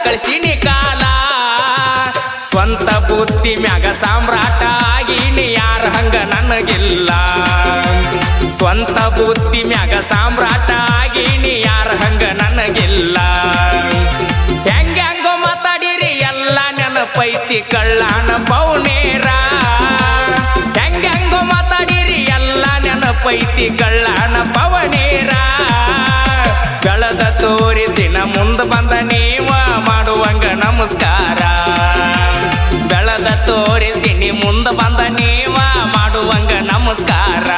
ಕಳಿಸಿನಿ ಕಾಲ ಸ್ವಂತ ಬುದ್ಧಿ ಮ್ಯಾಗ ಸಾಮ್ರಾಟ ಆಗೀನಿ ಯಾರ ಹಂಗ ನನಗಿಲ್ಲ ಸ್ವಂತ ಬುದ್ಧಿ ಮ್ಯಾಗ ಸಾಮ್ರಾಟ ಆಗೀನಿ ಯಾರ ಹಂಗ ನನಗಿಲ್ಲ ಹೆಂಗೋ ಮಾತಾಡಿರಿ ಎಲ್ಲ ನೆನಪೈತಿ ಕಳ್ಳಾನ ಪೌನೇರ ಹೆಂಗೋ ಮಾತಾಡಿರಿ ಎಲ್ಲ ನೆನಪೈತಿ ಕಳ್ಳಾನ ಪವನೇರ ಬೆಳದ ತೋರಿಸಿನ ಮುಂದ ಬಂದ ನೀವ ಮಾಡುವಂಗ ನಮಸ್ಕಾರ ಬೆಳದ ತೋರಿಸಿ ನೀ ಮುಂದ ಬಂದ ನೀವ ಮಾಡುವಂಗ ನಮಸ್ಕಾರ